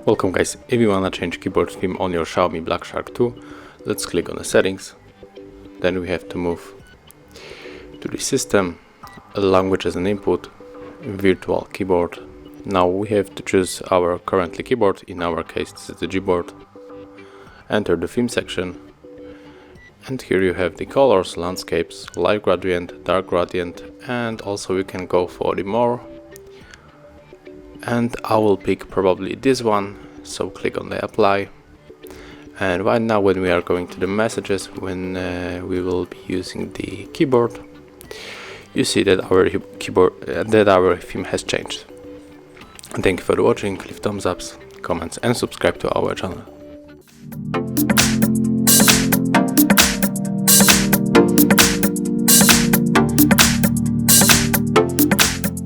Welcome guys, if you wanna change keyboard theme on your Xiaomi Black Shark 2, let's click on the settings. Then we have to move to the system, language as an input, virtual keyboard. Now we have to choose our currently keyboard, in our case this is the Gboard. Enter the theme section, and here you have the colors, landscapes, light gradient, dark gradient, and also you can go for the more. And I will pick probably this one, so click on the apply. And right now when we are going to the messages, when we will be using the keyboard, you see that our keyboard our theme has changed. Thank you for watching, leave thumbs ups, comments and subscribe to our channel.